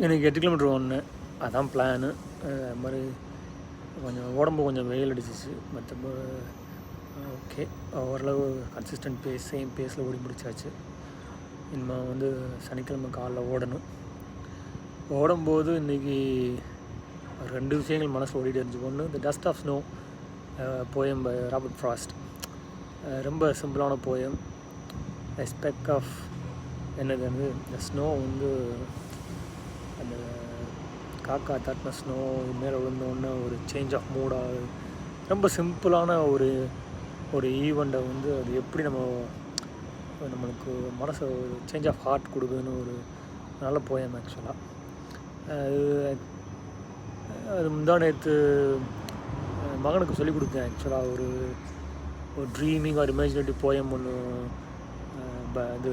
எனக்கு 8 கிலோமீட்டர் ஓடனேன், அதான் பிளானு. அது மாதிரி கொஞ்சம் உடம்பு கொஞ்சம் வெயில் அடிச்சிச்சு. மற்றபடி ஓகே, ஓரளவு கன்சிஸ்டன்ட் பேஸ், சேம் பேஸில் ஓடி முடிச்சாச்சு. இனிமேல் வந்து சனிக்கிழமை காலைல ஓடணும். ஓடும்போது இன்றைக்கி 2 விஷயங்கள் மனசில் ஓடிட்டு இருந்துச்சு. ஒன்று, the dust of snow poem by Robert Frost. ரொம்ப சிம்பிளான போயம். ஸ்பெக் ஆஃப் என்னது வந்து இந்த ஸ்னோ வந்து அந்த காக்கா தட்டின ஸ்னோ மேலே விழுந்தோடனே ஒரு சேஞ்ச் ஆஃப் மூடாக, ரொம்ப சிம்பிளான ஒரு ஈவெண்ட்டை வந்து அது எப்படி நம்மளுக்கு மனசை ஒரு சேஞ்ச் ஆஃப் ஹார்ட் கொடுக்குதுன்னு ஒரு நல்ல போயம் ஆக்சுவலாக. அது முந்தா நேற்று மகனுக்கு சொல்லிக் கொடுத்தேன். ஆக்சுவலாக ஒரு ட்ரீமிங் ஒரு இமேஜினேட்டிவ் போயம் ஒன்று இது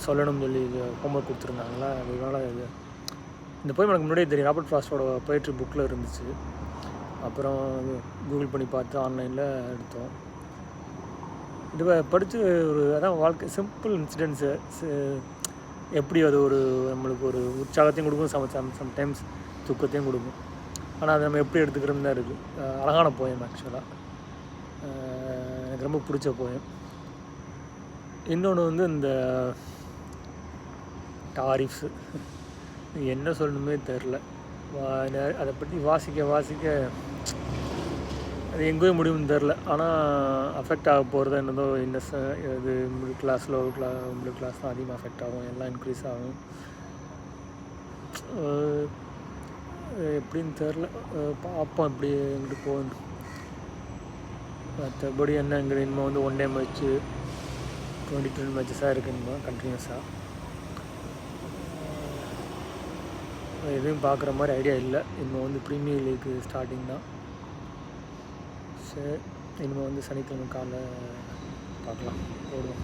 சொல்லணும்னு சொல்லி ஹோம்ஒர்க் கொடுத்துருந்தாங்களா. அதனால் இந்த போயம் எனக்கு முன்னாடியே தெரியும். ராபர்ட் ஃப்ராஸ்டோட போய்ட்ரி புக்கில் இருந்துச்சு. அப்புறம் கூகுள் பண்ணி பார்த்து ஆன்லைனில் எடுத்தோம். இது படித்து அதான் வாழ்க்கை சிம்பிள் இன்சிடென்ட்ஸு எப்படி அது நம்மளுக்கு ஒரு உற்சாகத்தையும் கொடுக்கும், சம்டைம்ஸ் துக்கத்தையும் கொடுக்கும். ஆனால் அதை நம்ம எப்படி எடுத்துக்கிறோம்னு தான் இருக்குது. அழகான போயம் ஆக்சுவலாக, எனக்கு ரொம்ப பிடிச்ச போயம். இன்னொன்று வந்து இந்த டாரிஃப்ஸு என்ன சொல்லணுமே தெரில. அதை பற்றி வாசிக்க அது எங்கேயோ முடியும்னு தெரில. ஆனால் அஃபெக்ட் ஆக போகிறது என்னதோ இது மிடில் கிளாஸ், மிடில் கிளாஸ் தான் அதிகமாக அஃபெக்ட் ஆகும், எல்லாம் இன்க்ரீஸ் ஆகும். எப்படின்னு தெரில, பார்ப்போம் எப்படி எங்கிட்டு போகணும். மற்றபடி என்ன எங்கே இனிமேல் வந்து 1 டே மேட்ச்சு 22 மேட்சஸாக இருக்குதுமா கண்டினியூஸாக. எதுவும் பார்க்குற மாதிரி ஐடியா இல்லை. இன்னும் வந்து ப்ரீமியர் லீக் ஸ்டார்டிங் தான். சரி, இனிமேல் வந்து சனிக்கிழமை காலைல பார்க்கலாம், போடுவோம்.